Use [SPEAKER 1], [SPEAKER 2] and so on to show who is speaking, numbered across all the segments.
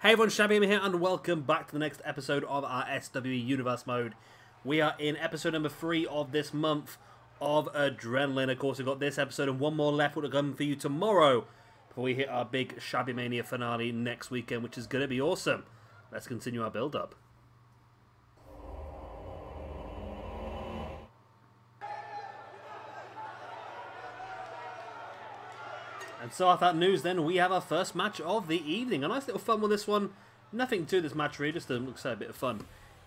[SPEAKER 1] Hey everyone, Shabby here and welcome back to the next episode of our SWE Universe Mode. We are in episode number 3 of this month of Adenaline. Of course, we've got this episode and one more left which will come for you tomorrow before we hit our big Shabby Mania finale next weekend, which is going to be awesome. Let's continue our build-up. And so with that news then, we have our first match of the evening. A nice little fun with this one. Nothing to this match really, just looks like a bit of fun.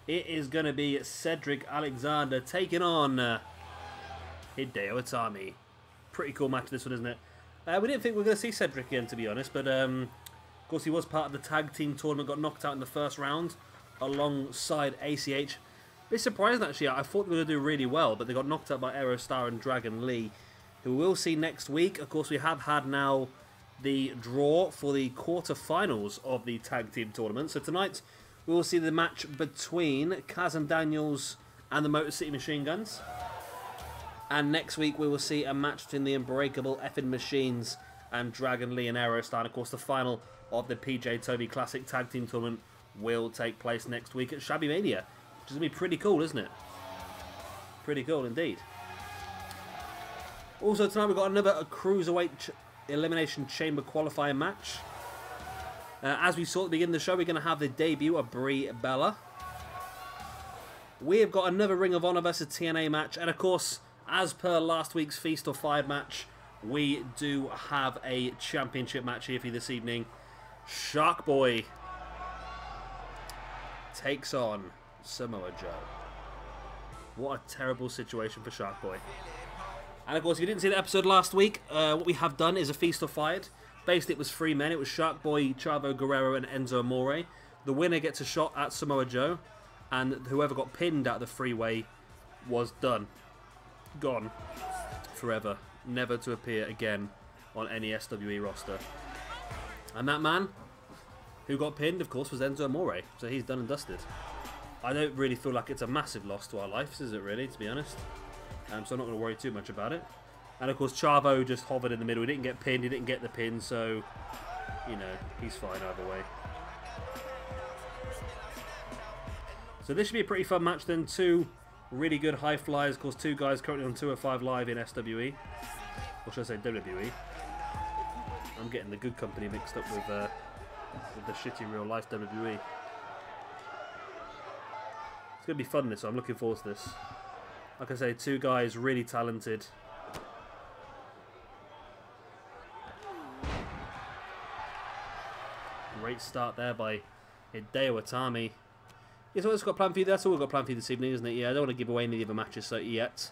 [SPEAKER 1] It is going to be Cedric Alexander taking on Hideo Itami. Pretty cool match this one, isn't it? We didn't think we were going to see Cedric again, to be honest. But of course he was part of the tag team tournament, got knocked out in the first round alongside ACH. A bit surprising actually, I thought they were going to do really well, but they got knocked out by Aerostar and Dragon Lee, who we'll see next week. Of course, we have had now the draw for the quarterfinals of the tag team tournament. So tonight, we will see the match between Kaz and Daniels and the Motor City Machine Guns. And next week, we will see a match between the Unbreakable Effing Machines and Dragon Lee and Aerostar. And of course, the final of the PJ Tovey Classic tag team tournament will take place next week at Shabby Mania, which is going to be pretty cool, isn't it? Pretty cool indeed. Also tonight we've got another Cruiserweight Elimination Chamber qualifier match. As we saw at the beginning of the show, we're going to have the debut of Brie Bella. We have got another Ring of Honor vs TNA match. And of course, as per last week's Feast or Fired match, we do have a championship match here for you this evening. Sharkboy takes on Samoa Joe. What a terrible situation for Sharkboy. And of course, if you didn't see the episode last week, what we have done is a Feast or Fired. Basically, it was 3 men. It was Sharkboy, Chavo Guerrero, and Enzo Amore. The winner gets a shot at Samoa Joe, and whoever got pinned out of the freeway was done. Gone. Forever. Never to appear again on any SWE roster. And that man who got pinned, of course, was Enzo Amore. So he's done and dusted. I don't really feel like it's a massive loss to our lives, is it really, to be honest? So I'm not going to worry too much about it. And of course, Chavo just hovered in the middle. He didn't get pinned. He didn't get the pin. So, you know, he's fine either way. So this should be a pretty fun match then. 2 really good high flyers. Of course, 2 guys currently on 205 Live in SWE. Or should I say WWE? I'm getting the good company mixed up with the shitty real life WWE. It's going to be fun this, so I'm looking forward to this. Like I say, 2 guys really talented. Great start there by Hideo Itami. Yeah, so what's got planned for you? That's all we've got planned for you this evening, isn't it? Yeah, I don't want to give away any of the other matches yet.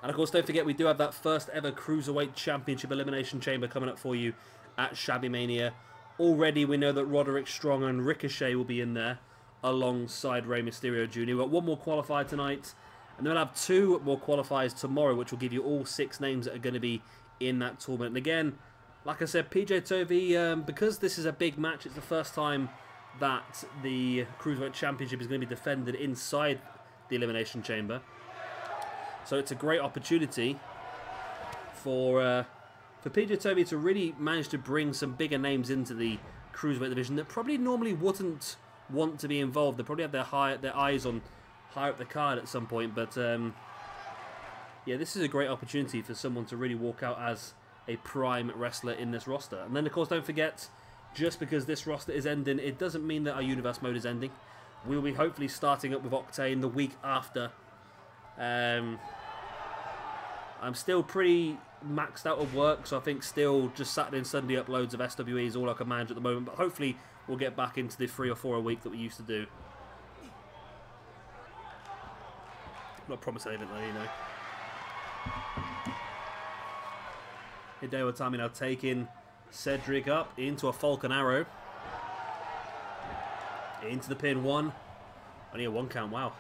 [SPEAKER 1] And of course, don't forget, we do have that first ever Cruiserweight Championship Elimination Chamber coming up for you at Shabby Mania. Already, we know that Roderick Strong and Ricochet will be in there alongside Rey Mysterio Jr. We've got 1 more qualifier tonight. And then we'll have 2 more qualifiers tomorrow, which will give you all 6 names that are going to be in that tournament. And again, like I said, PJ Tovey, because this is a big match, it's the first time that the Cruiserweight Championship is going to be defended inside the Elimination Chamber. So it's a great opportunity for PJ Tovey to really manage to bring some bigger names into the Cruiserweight division that probably normally wouldn't want to be involved. They probably have their eyes on higher up the card at some point, but yeah, this is a great opportunity for someone to really walk out as a prime wrestler in this roster. And then of course, don't forget, just because this roster is ending, it doesn't mean that our Universe Mode is ending. We'll be hopefully starting up with Octane the week after. I'm still pretty maxed out of work, so I think still just Saturday and Sunday uploads of SWE is all I can manage at the moment, but hopefully we'll get back into the 3 or 4 a week that we used to do. I'm not promising anything though, you know. Hideo Itami now taking Cedric up into a Falcon Arrow. Into the pin, 1. Only a 1 count, wow.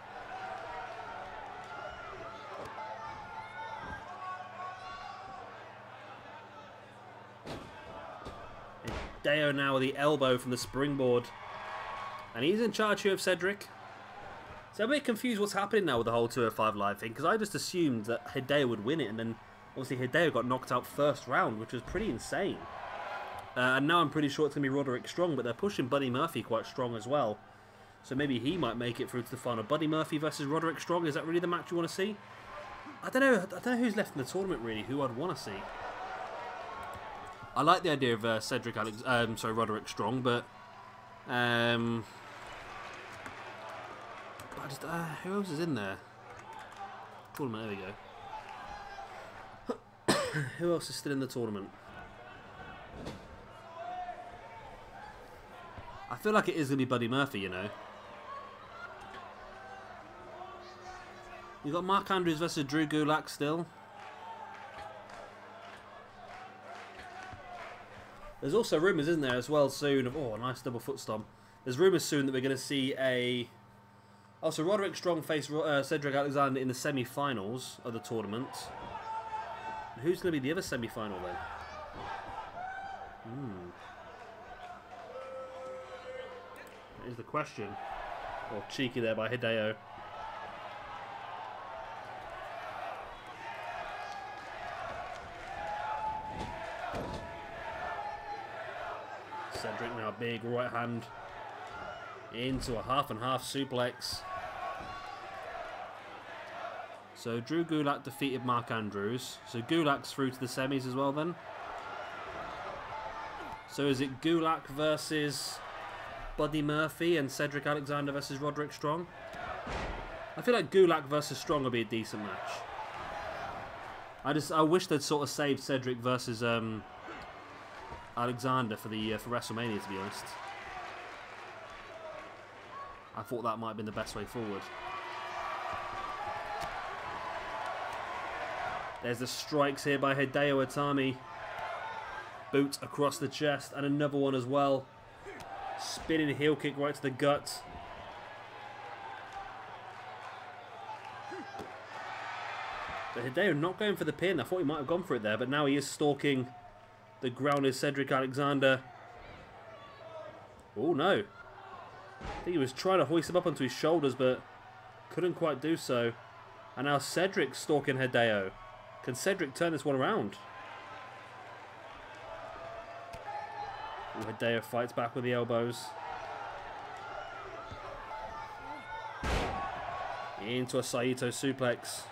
[SPEAKER 1] Hideo now with the elbow from the springboard. And he's in charge here of Cedric. So I'm a bit confused what's happening now with the whole 205 Live thing, because I just assumed that Hideo would win it, and then obviously Hideo got knocked out first round, which was pretty insane. And now I'm pretty sure it's going to be Roderick Strong, but they're pushing Buddy Murphy quite strong as well. So maybe he might make it through to the final. Buddy Murphy versus Roderick Strong, is that really the match you want to see? I don't know who's left in the tournament really, who I'd want to see. I like the idea of Cedric Roderick Strong, but who else is in there? Tournament, there we go. Who else is still in the tournament? I feel like it is going to be Buddy Murphy, you know. You got Mark Andrews versus Drew Gulak still. There's also rumours, isn't there, as well soon of... Oh, a nice double foot stomp. There's rumours soon that we're going to see a... Oh, so Roderick Strong faced Cedric Alexander in the semi-finals of the tournament. And who's going to be the other semi-final then? That is the question. Oh, cheeky there by Hideo. Cedric now, big right hand into a half and half suplex. So Drew Gulak defeated Mark Andrews. So Gulak's through to the semis as well then. So is it Gulak versus Buddy Murphy and Cedric Alexander versus Roderick Strong? I feel like Gulak versus Strong would be a decent match. I wish they'd sort of saved Cedric versus Alexander for WrestleMania, to be honest. I thought that might have been the best way forward. There's the strikes here by Hideo Itami. Boot across the chest and another one as well. Spinning heel kick right to the gut. But Hideo not going for the pin. I thought he might have gone for it there, but now he is stalking the grounded Cedric Alexander. Oh no. I think he was trying to hoist him up onto his shoulders, but couldn't quite do so. And now Cedric stalking Hideo. Can Cedric turn this one around? Ooh, Hideo fights back with the elbows. Into a Saito suplex.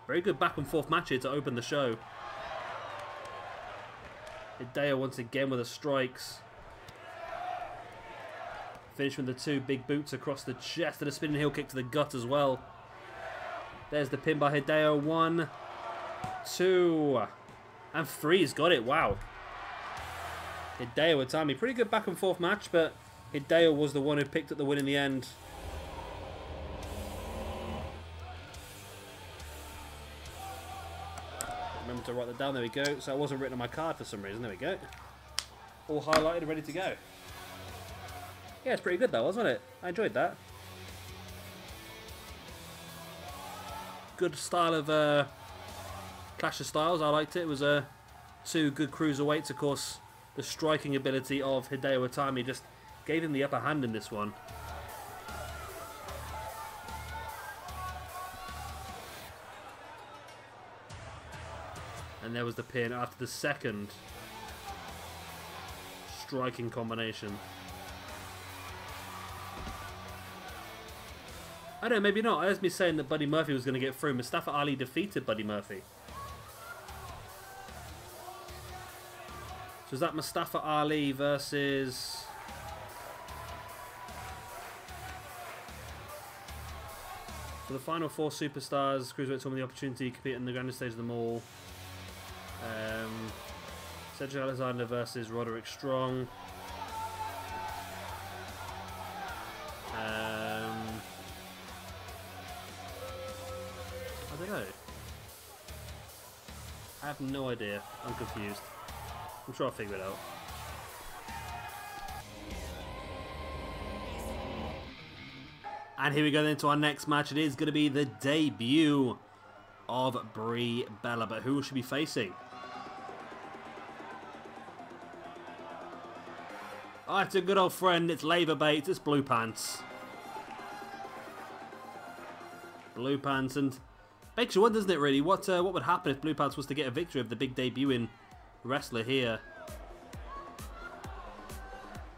[SPEAKER 1] Very good back and forth match here to open the show. Hideo once again with the strikes. Finish with the two big boots across the chest and a spinning heel kick to the gut as well. There's the pin by Hideo. 1, 2, and 3. He's got it. Wow. Hideo Itami. Pretty good back and forth match, but Hideo was the one who picked up the win in the end. Remember to write that down. There we go. So it wasn't written on my card for some reason. There we go. All highlighted and ready to go. Yeah, it's pretty good though, wasn't it? I enjoyed that. Good style of Clash of Styles. I liked it. It was two good cruiserweights. Of course, the striking ability of Hideo Itami just gave him the upper hand in this one. And there was the pin after the second striking combination. I don't know, maybe not. There's me saying that Buddy Murphy was going to get through. Mustafa Ali defeated Buddy Murphy. So is that Mustafa Ali versus... For the final 4 superstars, Cruiserweight told me the opportunity to compete in the grandest stage of them all. Cedric Alexander versus Roderick Strong. I don't know. I have no idea. I'm confused. I'm sure I'll figure it out. And here we go then to our next match. It is going to be the debut of Brie Bella. But who will she be facing? Oh, it's a good old friend. It's Labor Bates. It's Blue Pants. Blue Pants. And Makes you wonder, doesn't it, really? What would happen if Blue Pants was to get a victory of the big debuting wrestler here?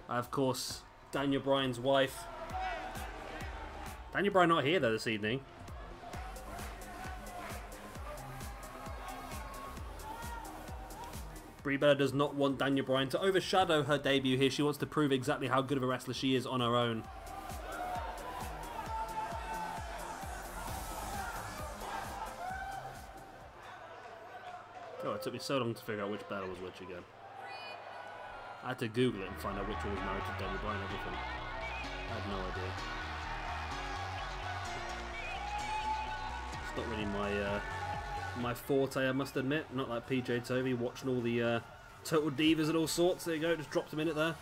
[SPEAKER 1] Of course, Daniel Bryan's wife. Daniel Bryan not here, though, this evening. Brie Bella does not want Daniel Bryan to overshadow her debut here. She wants to prove exactly how good of a wrestler she is on her own. Oh, it took me so long to figure out which Bella was which again. I had to Google it and find out which one was married to Daniel Bryan and everything. I had no idea. It's not really my forte, I must admit. Not like PJ Tovey watching all the Total Divas and all sorts. There you go, just dropped a minute there.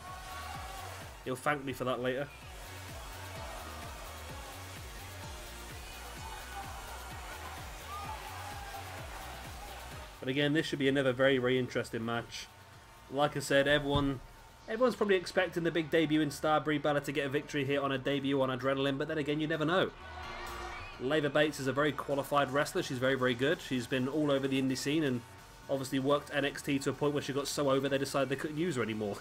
[SPEAKER 1] He'll thank me for that later. But again, this should be another very, very interesting match. Like I said, everyone's probably expecting the big debuting star Brie Bella to get a victory here on her debut on Adenaline, but then again, you never know. Leva Bates is a very qualified wrestler. She's very, very good. She's been all over the indie scene and obviously worked NXT to a point where she got so over they decided they couldn't use her anymore.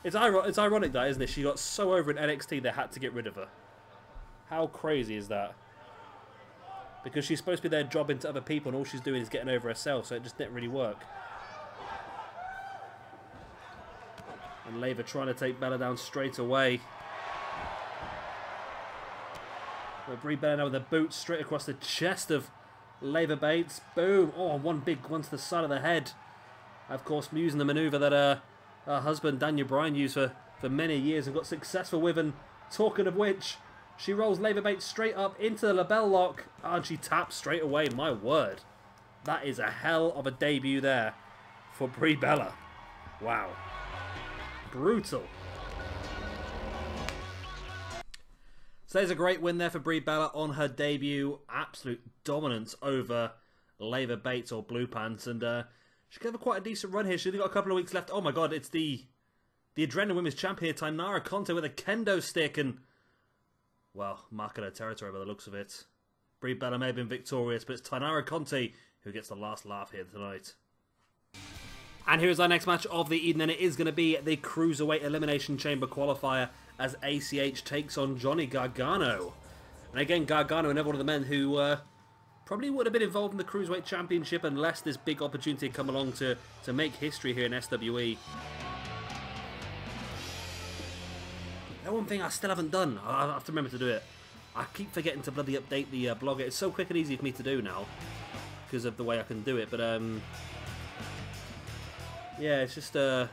[SPEAKER 1] It's ironic that, isn't it? She got so over in NXT they had to get rid of her. How crazy is that? Because she's supposed to be there jobbing to other people and all she's doing is getting over herself, so it just didn't really work. And Leva trying to take Bella down straight away. But Brie Bella now with a boot straight across the chest of Leva Bates. Boom! Oh, one big one to the side of the head. Of course, using the manoeuvre that her husband Daniel Bryan used for many years and got successful with. And talking of which, she rolls Leva Bates straight up into the label lock and she taps straight away. My word. That is a hell of a debut there for Brie Bella. Wow. Brutal. So there's a great win there for Brie Bella on her debut. Absolute dominance over Leva Bates or Blue Pants. And she could have quite a decent run here. She's only got a couple of weeks left. Oh my god, it's the Adrenaline Women's Champion, Tainara Conte with a kendo stick. And, well, marking her territory by the looks of it. Brie Bella may have been victorious, but it's Tainara Conte who gets the last laugh here tonight. And here's our next match of the evening. It is going to be the Cruiserweight Elimination Chamber Qualifier as ACH takes on Johnny Gargano. And again, Gargano, another one of the men who probably would have been involved in the Cruiserweight Championship unless this big opportunity had come along to make history here in SWE. That one thing I still haven't done. I have to remember to do it. I keep forgetting to bloody update the blog. It's so quick and easy for me to do now because of the way I can do it. But yeah, it's just if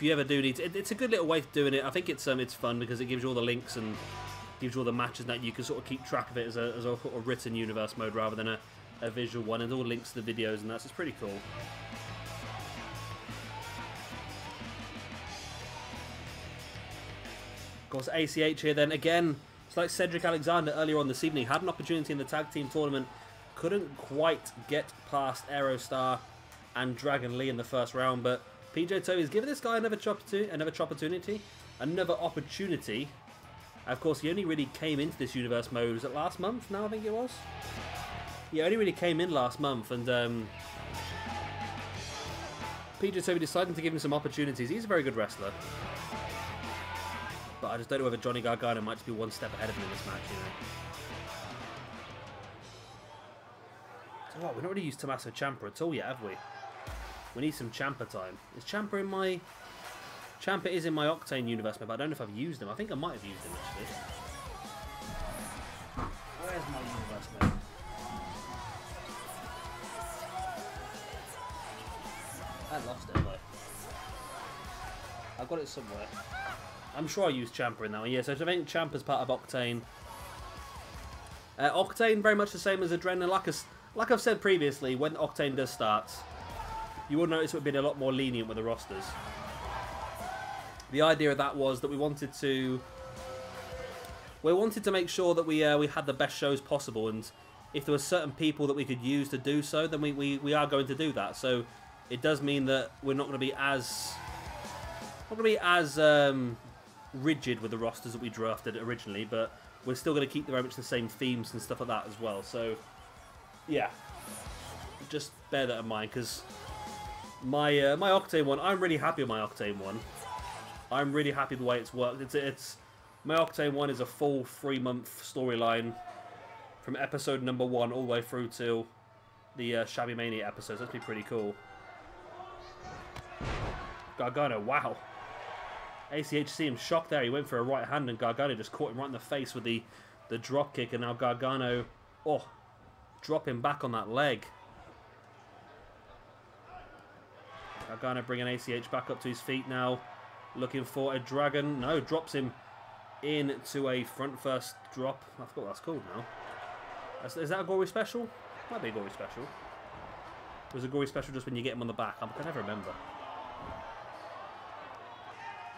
[SPEAKER 1] you ever do need to, it's a good little way of doing it. I think it's fun because it gives you all the links and gives you all the matches that you can sort of keep track of it as a sort of written universe mode rather than a visual one, and all links to the videos and that's just pretty cool. Of course, ACH here then again. It's like Cedric Alexander earlier on this evening had an opportunity in the tag team tournament, couldn't quite get past Aerostar and Dragon Lee in the first round, but PJ Tovey's given this guy another opportunity. Of course, he only really came into this universe mode, was it last month now, I think it was? Yeah, only really came in last month, and PJ Tovey decided to give him some opportunities. He's a very good wrestler. But I just don't know whether Johnny Gargano might just be one step ahead of him in this match, you know. So what, we've not really used Tommaso Ciampa at all yet, have we? We need some Ciampa time. Is Ciampa in my... Ciampa is in my Octane universe, but I don't know if I've used him. I think I might have used him, actually. Where's my universe mode? I lost it, though. I've got it somewhere. I'm sure I used Ciampa in that one. Yeah, so I think Ciampa's part of Octane. Octane, very much the same as Adrenaline. Like I've said previously, when Octane does start, you will notice we've been a lot more lenient with the rosters. The idea of that was that we wanted to make sure that we had the best shows possible, and if there were certain people that we could use to do so, then we are going to do that. So it does mean that we're not going to be as rigid with the rosters that we drafted originally, but we're still going to keep very much the same themes and stuff like that as well. So, yeah, just bear that in mind, because my my Octane one, I'm really happy with my Octane one. I'm really happy the way it's worked. It's my Octane one is a full 3-month storyline from episode number 1 all the way through to the Shabby Mania episodes. That'd be pretty cool. Gargano, wow. ACH seemed shocked there. He went for a right hand and Gargano just caught him right in the face with the drop kick, and now Gargano, oh, dropping back on that leg. Gargano bringing ACH back up to his feet now, looking for a dragon. No, drops him into a front first drop. I forgot what that's called now. Is that a gory special? Might be a gory special. It was a gory special just when you get him on the back. I can never remember.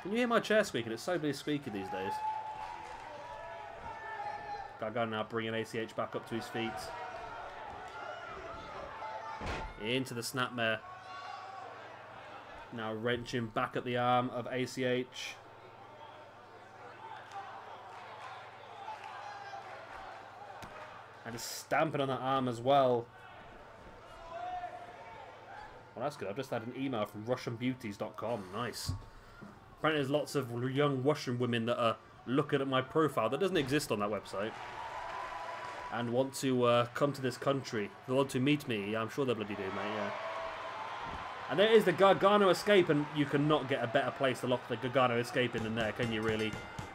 [SPEAKER 1] Can you hear my chair squeaking? It's so squeaky these days. Gargano now bringing ACH back up to his feet. Into the snapmare. Now wrenching back at the arm of ACH. And stamping on that arm as well. Well, that's good. I've just had an email from RussianBeauties.com. Nice. Apparently there's lots of young Russian women that are looking at my profile that doesn't exist on that website and want to come to this country. They want to meet me. Yeah, I'm sure they bloody do, mate, yeah. And there is the Gargano escape, and you cannot get a better place to lock the Gargano escape in than there, can you really?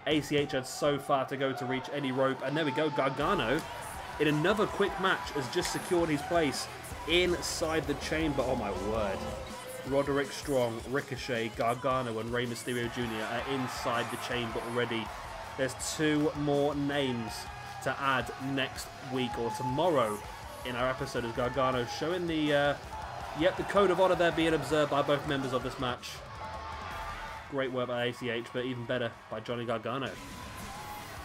[SPEAKER 1] ACH had so far to go to reach any rope, and there we go. Gargano, in another quick match, has just secured his place inside the chamber. Oh my word. Roderick Strong, Ricochet, Gargano and Rey Mysterio Jr. are inside the chamber already. There's 2 more names to add next week or tomorrow in our episode as Gargano showing the the code of honor there being observed by both members of this match. Great work by ACH, but even better by Johnny Gargano.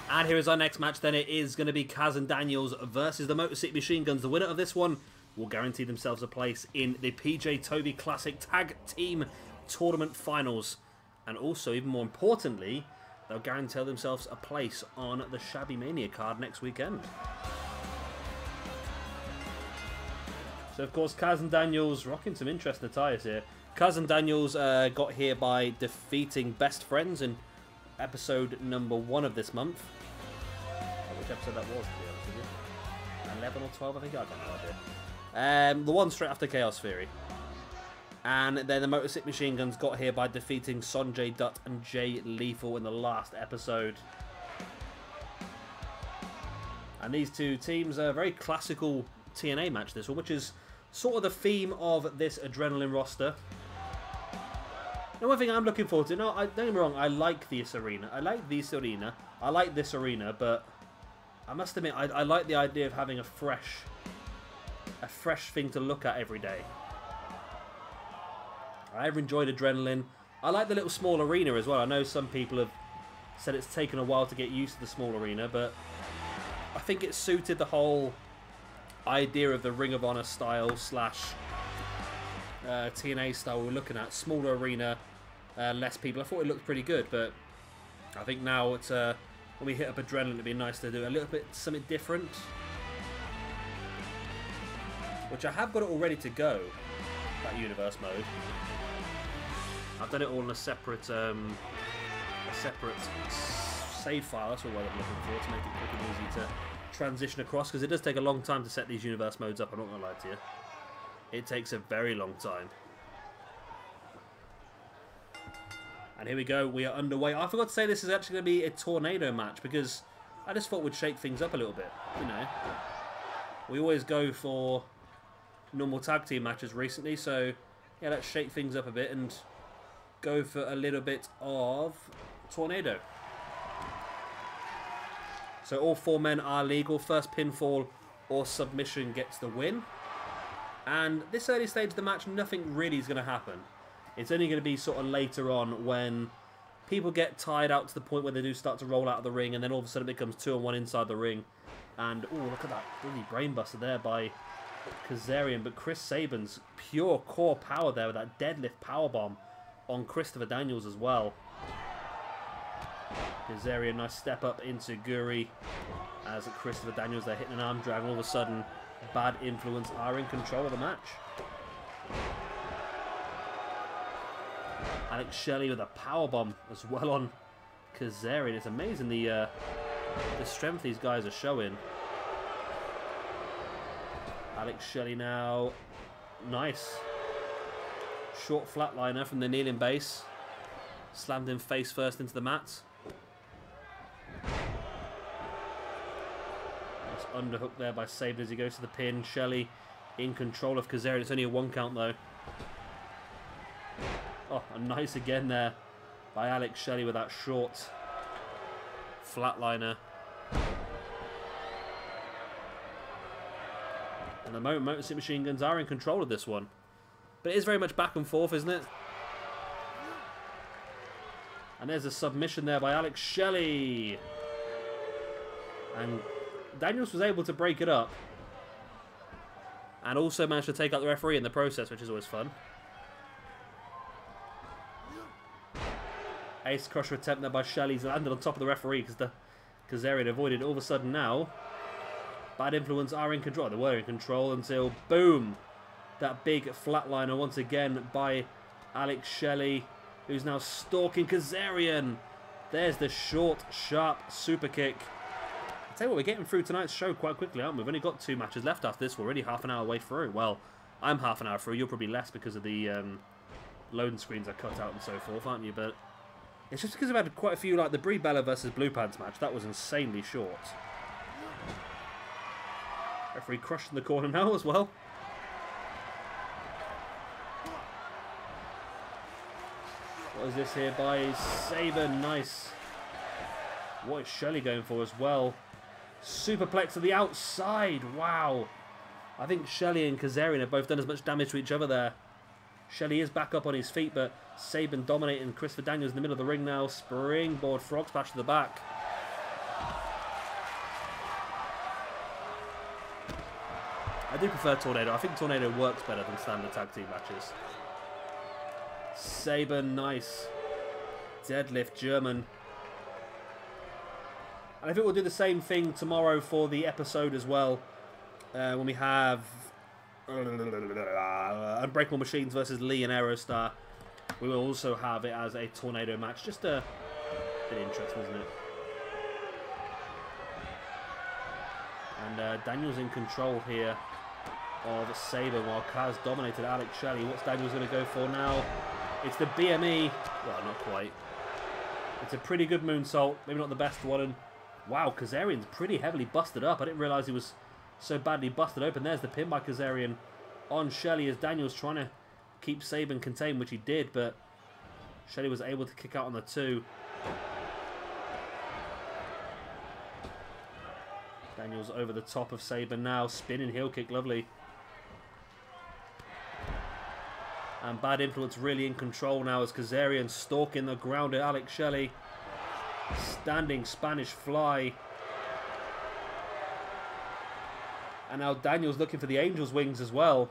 [SPEAKER 1] And here is our next match then. It is going to be Kaz and Daniels versus the Motor City Machine Guns. The winner of this one will guarantee themselves a place in the PJ Tovey Classic Tag Team Tournament Finals. And also, even more importantly, they'll guarantee themselves a place on the Shabby Mania card next weekend. So, of course, Kaz and Daniels rocking some interesting attires here. Kaz and Daniels got here by defeating Best Friends in episode number 1 of this month. Which episode that was, to be honest with you. 11 or 12, I think? I've got no idea. The one straight after Chaos Theory. And then the Motor City Machine Guns got here by defeating Sonjay Dutt and Jay Lethal in the last episode. And these two teams are a very classical TNA match, this one, which is sort of the theme of this Adenaline roster. Now, one thing I'm looking forward to, no, don't get me wrong, I like this arena. I like this arena, but I must admit, I like the idea of having a fresh thing to look at every day. I've enjoyed Adenaline. I like the little small arena as well. I know some people have said it's taken a while to get used to the small arena, but I think it suited the whole idea of the Ring of Honor style slash TNA style we're looking at. Smaller arena, less people. I thought it looked pretty good, but I think now it's when we hit up Adenaline, it'd be nice to do a little bit something different. Which I have got it all ready to go, that universe mode. I've done it all in a separate save file. That's what I'm looking for, to make it quick and easy to transition across, because it does take a long time to set these universe modes up. I'm not gonna lie to you. It takes a very long time. And here we go. We are underway. I forgot to say this is actually going to be a tornado match, because I just thought we'd shake things up a little bit. You know, we always go for normal tag team matches recently, so yeah, let's shake things up a bit and go for a little bit of tornado. So all 4 men are legal. First pinfall or submission gets the win. And this early stage of the match, nothing really is going to happen. It's only going to be sort of later on when people get tired out to the point where they do start to roll out of the ring, and then all of a sudden it becomes 2-on-1 inside the ring. And, oh, look at that bloody brainbuster there by Kazarian. But Chris Sabin's pure core power there with that deadlift powerbomb on Christopher Daniels as well. Kazarian, nice step up into Guri. As Christopher Daniels, they're hitting an arm drag. All of a sudden, Bad Influence are in control of the match. Alex Shelley with a powerbomb as well on Kazarian. It's amazing the strength these guys are showing. Alex Shelley now. Nice. Short flatliner from the kneeling base. Slammed him face first into the mat. Nice underhook there by Saban as he goes to the pin. Shelley in control of Kazarian. It's only a 1 count though. Oh, a nice again there by Alex Shelley with that short flatliner. And the moment, Motor City Machine Guns are in control of this one. But it is very much back and forth, isn't it? And there's a submission there by Alex Shelley. And Daniels was able to break it up. And also managed to take out the referee in the process, which is always fun. Ace Crusher attempt there by Shelley. He's landed on top of the referee because the Kazarian avoided it. All of a sudden now, Bad Influence are in control. They were in control until, boom, that big flatliner once again by Alex Shelley, who's now stalking Kazarian. There's the short, sharp super kick. I'll tell you what, we're getting through tonight's show quite quickly, aren't we? We've only got 2 matches left after this. We're already half an hour way through. Well, I'm half an hour through. You're probably less because of the loading screens I cut out and so forth, aren't you? But it's just because I've had quite a few, like the Brie Bella versus Blue Pants match. That was insanely short. Referee crushed in the corner now as well. What is this here by Saban? Nice. What is Shelley going for as well? Superplex to the outside. Wow. I think Shelley and Kazarian have both done as much damage to each other there. Shelley is back up on his feet, but Saban dominating Christopher Daniels in the middle of the ring now. Springboard frog splash to the back. I do prefer Tornado. I think Tornado works better than standard tag team matches. Saban, nice. Deadlift, German. And I think we'll do the same thing tomorrow for the episode as well. When we have Unbreakable Machines versus Lee and Aerostar. We will also have it as a Tornado match. Just a bit interesting, isn't it? And Daniels in control here of Saban while Kaz dominated Alex Shelley. What's Daniels going to go for now? It's the BME. Well, not quite. It's a pretty good moonsault. Maybe not the best one. And wow, Kazarian's pretty heavily busted up. I didn't realise he was so badly busted open. There's the pin by Kazarian on Shelley as Daniels trying to keep Saban contained, which he did, but Shelley was able to kick out on the 2. Daniels over the top of Saban now. Spinning heel kick, lovely. And Bad Influence really in control now as Kazarian stalking the ground at Alex Shelley. Standing Spanish fly. And now Daniels looking for the Angel's Wings as well.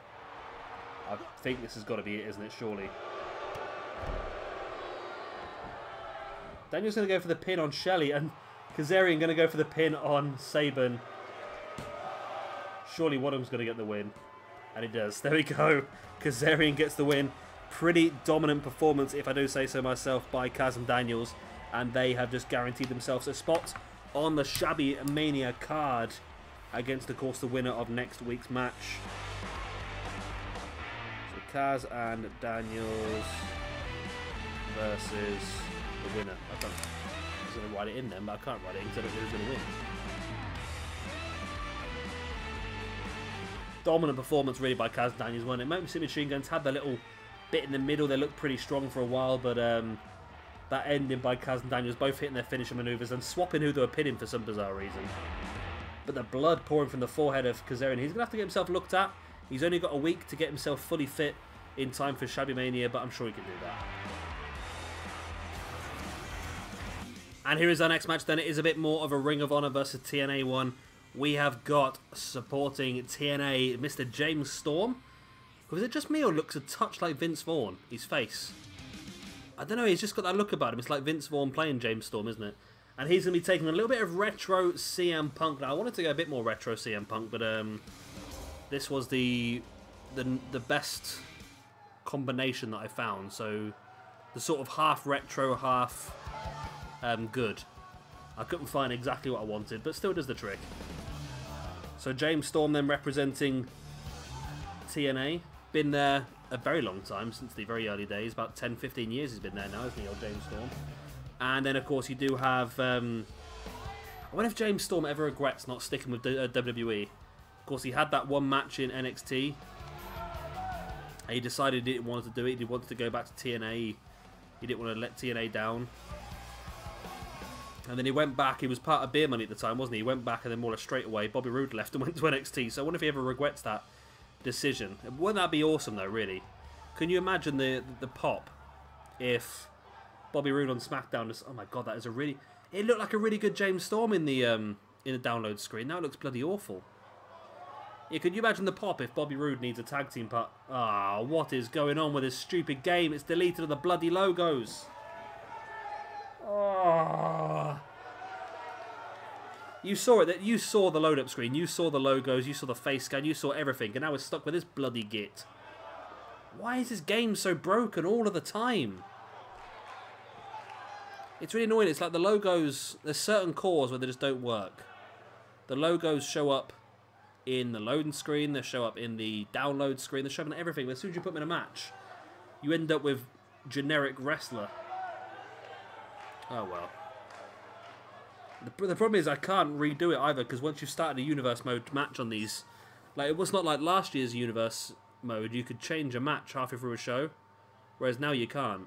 [SPEAKER 1] I think this has got to be it, isn't it, surely? Daniels going to go for the pin on Shelley, and Kazarian going to go for the pin on Saban. Surely one of them's going to get the win. And it does. There we go. Kazarian gets the win. Pretty dominant performance, if I do say so myself, by Kaz and Daniels. And they have just guaranteed themselves a spot on the Shabby Mania card against, of course, the winner of next week's match. So Kaz and Daniels versus the winner. I was going to write it in then, but I can't write it in because I don't know who's going to win. Dominant performance really by Kaz and Daniels, wasn't it? Motor City Machine Guns had their little bit in the middle. They looked pretty strong for a while, but that ending by Kaz and Daniels both hitting their finisher maneuvers and swapping who they were pinning for some bizarre reason. But the blood pouring from the forehead of Kazarian. He's going to have to get himself looked at. He's only got a week to get himself fully fit in time for Shabby Mania, but I'm sure he can do that. And here is our next match then. It is a bit more of a Ring of Honor versus TNA one. We have got supporting TNA Mr. James Storm. Was it just me or looks a touch like Vince Vaughn, his face? I don't know, he's just got that look about him. It's like Vince Vaughn playing James Storm, isn't it? And he's going to be taking a little bit of retro CM Punk. Now, I wanted to go a bit more retro CM Punk, but this was the best combination that I found. So, the sort of half retro, half good. I couldn't find exactly what I wanted, but still does the trick. So, James Storm then representing TNA. Been there a very long time, since the very early days. About 10-15 years he's been there now, isn't he, old James Storm? And then, of course, you do have... I wonder if James Storm ever regrets not sticking with WWE. Of course, he had that one match in NXT. And he decided he didn't want to do it. He wanted to go back to TNA. He didn't want to let TNA down. And then he went back. He was part of Beer Money at the time, wasn't he? He went back and then more or less straight away, Bobby Roode left and went to NXT. So I wonder if he ever regrets that decision. Wouldn't that be awesome, though, really? Can you imagine the pop if... Bobby Roode on SmackDown. Just, oh my god, that is a really... It looked like a really good James Storm in the download screen. Now it looks bloody awful. Yeah, could you imagine the pop if Bobby Roode needs a tag team part? Ah, what is going on with this stupid game? It's deleted all the bloody logos. Oh. You saw it. You saw the load up screen. You saw the logos. You saw the face scan. You saw everything. And now we're stuck with this bloody git. Why is this game so broken all of the time? It's really annoying. It's like the logos, there's certain cores where they just don't work. The logos show up in the loading screen, they show up in the download screen, they show up in everything. But as soon as you put them in a match, you end up with generic wrestler. Oh well. The problem is I can't redo it either, because once you've started a universe mode match on these, like it was not like last year's universe mode, you could change a match halfway through a show, whereas now you can't.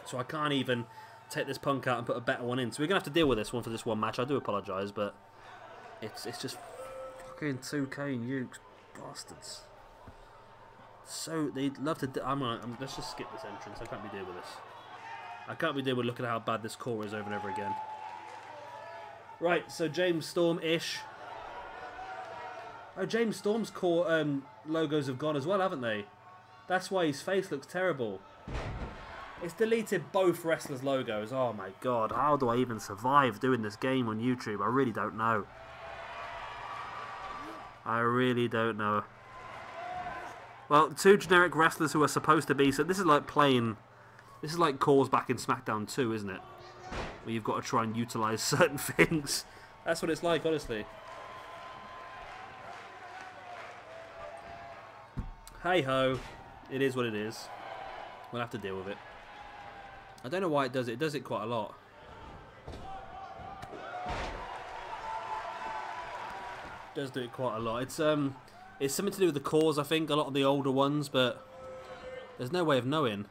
[SPEAKER 1] So I can't even take this Punk out and put a better one in. So we're going to have to deal with this one for this one match. I do apologise, but it's just fucking 2K nukes, bastards. So they'd love to... let's just skip this entrance. I can't be dealing with this. I can't be dealing with looking at how bad this core is over and over again. Right, so James Storm-ish. Oh, James Storm's core logos have gone as well, haven't they? That's why his face looks terrible. It's deleted both wrestlers' logos. Oh my god, how do I even survive doing this game on YouTube? I really don't know. I really don't know. Well, two generic wrestlers who are supposed to be... So this is like playing... This is like calls back in SmackDown 2, isn't it? Where you've got to try and utilise certain things. That's what it's like, honestly. Hey-ho. It is what it is. We'll have to deal with it. I don't know why it does it. It does it quite a lot. It does do it quite a lot. It's something to do with the cores, I think. A lot of the older ones, but there's no way of knowing.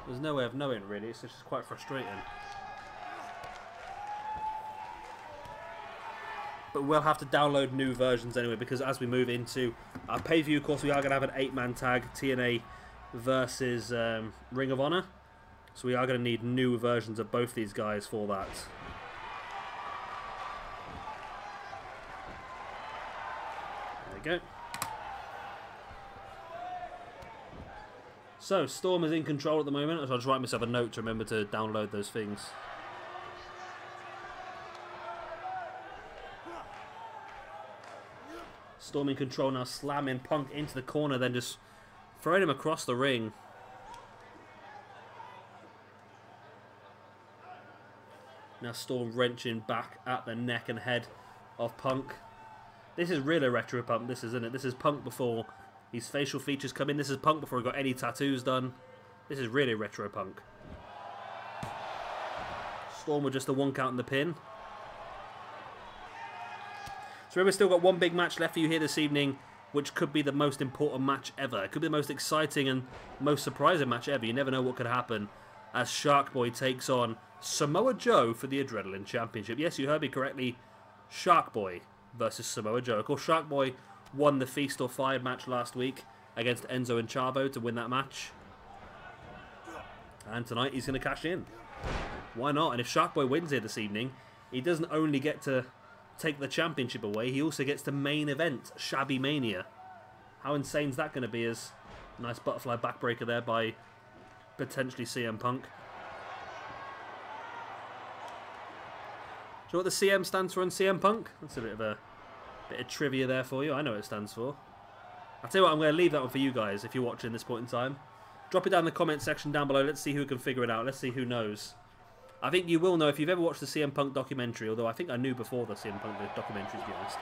[SPEAKER 1] There's no way of knowing, really. It's just quite frustrating. But we'll have to download new versions anyway, because as we move into our pay-per-view, of course, we are going to have an 8-man tag, TNA versus Ring of Honor. So we are going to need new versions of both these guys for that. There we go. So, Storm is in control at the moment. So I'll just write myself a note to remember to download those things. Storm in control now, slamming Punk into the corner, then just throwing him across the ring. Now Storm wrenching back at the neck and head of Punk. This is really retro Punk, this isn't it? This is Punk before his facial features come in. This is Punk before he got any tattoos done. This is really retro Punk. Storm with just a 1 count in the pin. So remember, still got one big match left for you here this evening, which could be the most important match ever. It could be the most exciting and most surprising match ever. You never know what could happen as Sharkboy takes on Samoa Joe for the Adenaline Championship. Yes, you heard me correctly. Sharkboy versus Samoa Joe. Of course, Sharkboy won the Feast or Fired match last week against Enzo and Chavo to win that match. And tonight he's going to cash in. Why not? And if Sharkboy wins here this evening, he doesn't only get to take the championship away, he also gets to main event Shabby Mania. How insane is that going to be? As nice butterfly backbreaker there by potentially CM Punk. Do you know what the CM stands for in CM Punk? That's a bit of trivia there for you. I know what it stands for. I'll tell you what, I'm going to leave that one for you guys if you're watching this point in time. Drop it down in the comment section down below. Let's see who can figure it out. Let's see who knows. I think you will know if you've ever watched the CM Punk documentary, although I think I knew before the CM Punk documentary, to be honest.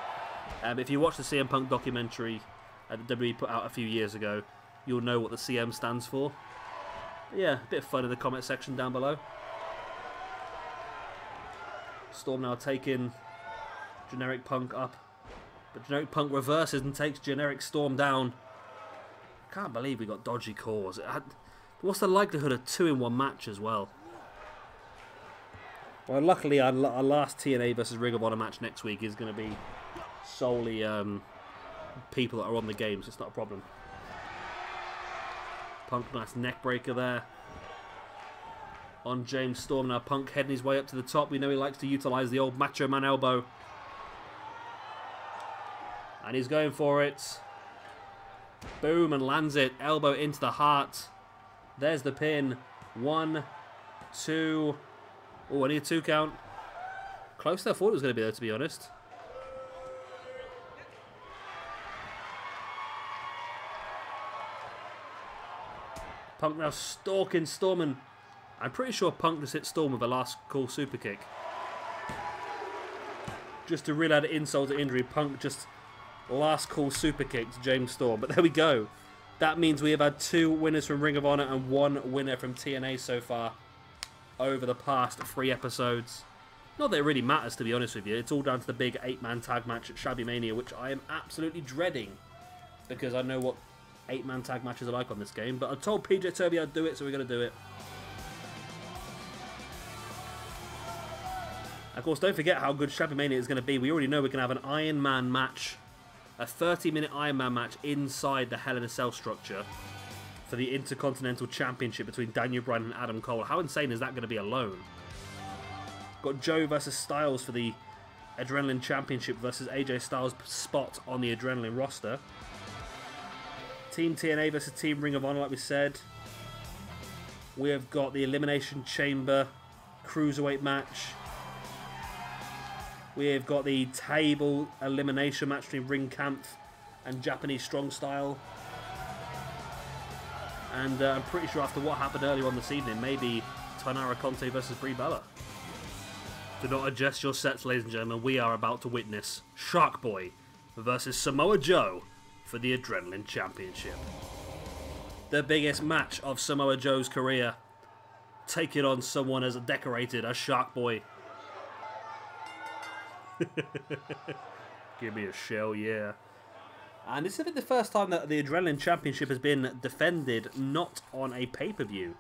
[SPEAKER 1] If you watch the CM Punk documentary that the WWE put out a few years ago, you'll know what the CM stands for. But yeah, a bit of fun in the comment section down below. Storm now taking generic Punk up. But generic Punk reverses and takes generic Storm down. Can't believe we got dodgy calls. What's the likelihood of 2-in-1 match as well? Well, luckily our last TNA versus Ring of Honor match next week is going to be solely people that are on the game, so it's not a problem. Punk, nice neck breaker there. On James Storm now, Punk heading his way up to the top. We know he likes to utilise the old Macho Man elbow. And he's going for it. Boom, and lands it. Elbow into the heart. There's the pin. 1, 2. Oh, I need a 2 count. Close to I thought it was going to be there, to be honest. Punk now stalking Storm, and I'm pretty sure Punk just hit Storm with a last call super kick. Just to really add insult to injury, Punk just last call super kick to James Storm. But there we go. That means we have had 2 winners from Ring of Honor and 1 winner from TNA so far over the past 3 episodes. Not that it really matters, to be honest with you. It's all down to the big 8-man tag match at Shabby Mania, which I am absolutely dreading because I know what 8-man tag matches are like on this game. But I told PJ Tovey I'd do it, so we're going to do it. Of course, don't forget how good Shabby Mania is going to be. We already know we're going to have an Iron Man match, a 30-minute Iron Man match inside the Hell in a Cell structure for the Intercontinental Championship between Daniel Bryan and Adam Cole. How insane is that going to be alone? Got Joe versus Styles for the Adenaline Championship versus AJ Styles' spot on the Adenaline roster. Team TNA versus Team Ring of Honor, like we said. We have got the Elimination Chamber Cruiserweight match. We have got the table elimination match between Ring Kampf and Japanese Strong Style. And I'm pretty sure after what happened earlier on this evening, maybe Tainara Conte versus Brie Bella. Do not adjust your sets, ladies and gentlemen. We are about to witness Sharkboy versus Samoa Joe for the Adenaline Championship. The biggest match of Samoa Joe's career. Taking on someone as decorated as Sharkboy. Give me a shell, yeah. And this is the first time that the Adenaline Championship has been defended not on a pay-per-view.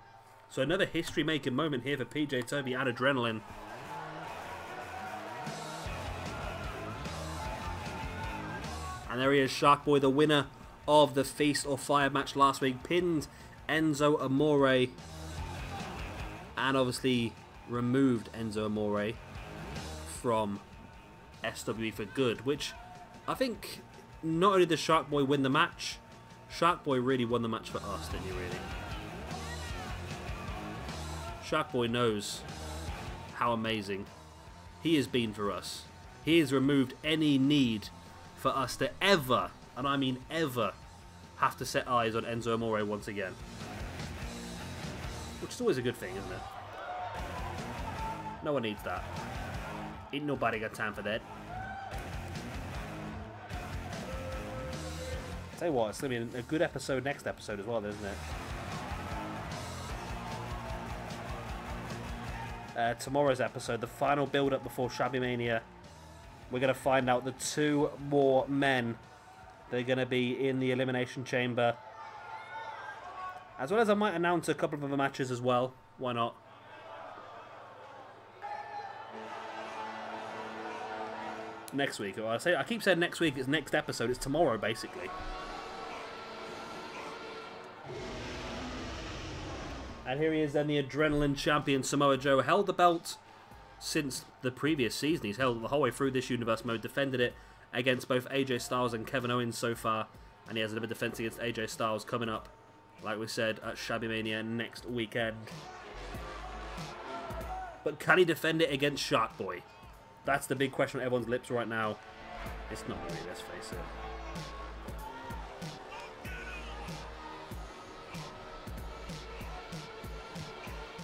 [SPEAKER 1] So another history-making moment here for PJ Tovey and Adenaline. And there he is, Sharkboy, the winner of the Feast or Fire match last week. Pinned Enzo Amore. And obviously removed Enzo Amore from SWE for good. Which I think not only did Sharkboy win the match, Sharkboy really won the match for us, didn't he really? Sharkboy knows how amazing he has been for us. He has removed any need for us to ever, and I mean ever, have to set eyes on Enzo Amore once again. Which is always a good thing, isn't it? No one needs that. Ain't nobody got time for that. Tell you what, it's going to be a good episode next episode as well, isn't it? Tomorrow's episode, the final build-up before Shabby Mania. We're going to find out the 2 more men that are going to be in the Elimination Chamber. As well as I might announce a couple of other matches as well. Why not? Next week. Well, I keep saying next week, it's next episode. It's tomorrow, basically. And here he is then, the Adenaline champion, Samoa Joe. Held the belt since the previous season. He's held it the whole way through this universe mode. Defended it against both AJ Styles and Kevin Owens so far. And he has a bit of defense against AJ Styles coming up, like we said, at Shabby Mania next weekend. But can he defend it against Shark Boy? That's the big question on everyone's lips right now. It's not really, let's face it.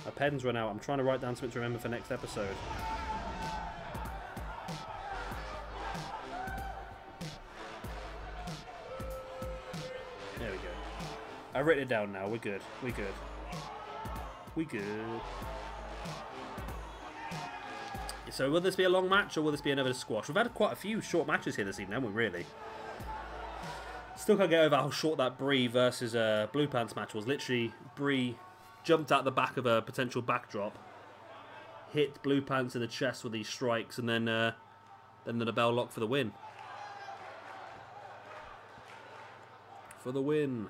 [SPEAKER 1] My pen's run out. I'm trying to write down something to remember for next episode. There we go. I've written it down now. We're good. We're good. We good. So will this be a long match or will this be another squash? We've had quite a few short matches here this evening, haven't we, really? Still can't get over how short that Brie versus Blue Pants match was. Literally, Brie jumped out the back of a potential backdrop, hit Blue Pants in the chest with these strikes, and then the bell lock for the win. For the win.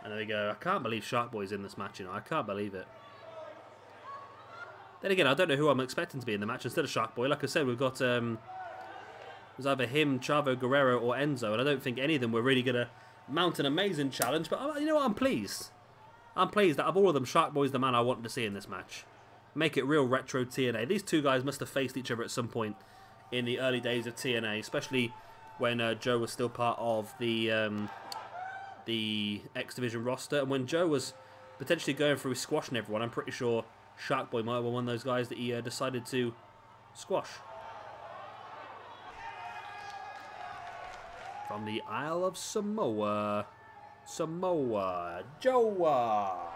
[SPEAKER 1] And there we go. I can't believe Shark Boy's in this match, you know. I can't believe it. Then again, I don't know who I'm expecting to be in the match instead of Shark Boy. Like I said, we've got it was either him, Chavo Guerrero, or Enzo, and I don't think any of them were really going to mount an amazing challenge. But you know what? I'm pleased. I'm pleased that of all of them, Shark Boy's the man I wanted to see in this match. Make it real retro TNA. These two guys must have faced each other at some point in the early days of TNA, especially when Joe was still part of the X Division roster, and when Joe was potentially going through squashing everyone. I'm pretty sure Shark Boy might have been one of those guys that he decided to squash. From the Isle of Samoa, Samoa Joe.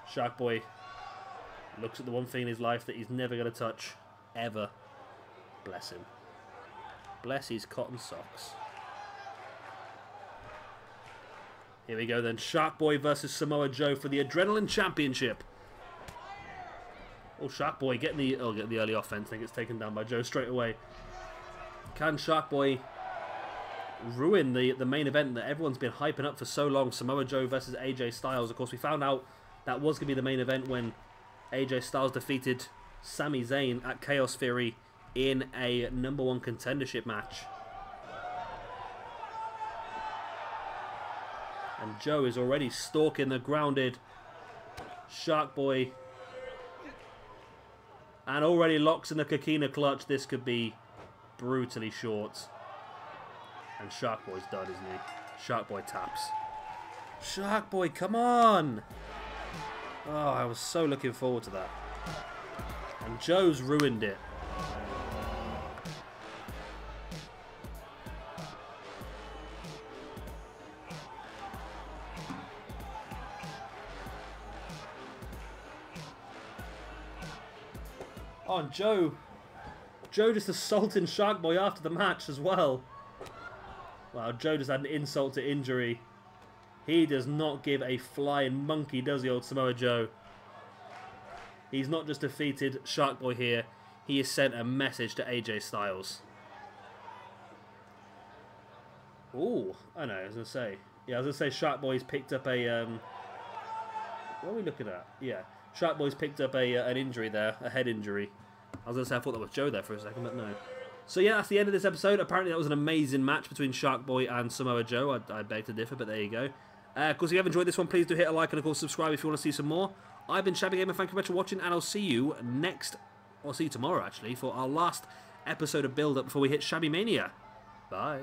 [SPEAKER 1] Shark Boy looks at the one thing in his life that he's never going to touch, ever. Bless him. Bless his cotton socks. Here we go then. Shark Boy versus Samoa Joe for the Adenaline Championship. Oh, Shark Boy getting the early offense. I think it's taken down by Joe straight away. Can Shark Boy ruin the main event that everyone's been hyping up for so long? Samoa Joe versus AJ Styles. Of course, we found out that was going to be the main event when AJ Styles defeated Sami Zayn at Chaos Theory in a #1 contendership match. And Joe is already stalking the grounded Shark Boy. And already locks in the Coquina clutch. This could be brutally short. And Shark Boy's done, isn't he? Shark Boy taps. Shark Boy, come on! Oh, I was so looking forward to that. And Joe's ruined it. Oh, and Joe just assaulting Shark Boy after the match as well. Wow, Joe just had an insult to injury. He does not give a flying monkey, does he, old Samoa Joe? He's not just defeated Shark Boy here. He has sent a message to AJ Styles. Ooh, I know, I was going to say. Yeah, I was going to say Shark Boy's picked up a... what are we looking at? Yeah. Shark Boy's picked up an injury there, a head injury. I was going to say I thought that was Joe there for a second, but no. So yeah, that's the end of this episode. Apparently that was an amazing match between Shark Boy and Samoa Joe. I beg to differ, but there you go. Of course, if you have enjoyed this one, please do hit a like and of course subscribe if you want to see some more. I've been Shabby Gamer, thank you very much for watching, and I'll see you I'll see you tomorrow actually, for our last episode of Build Up before we hit Shabby Mania. Bye.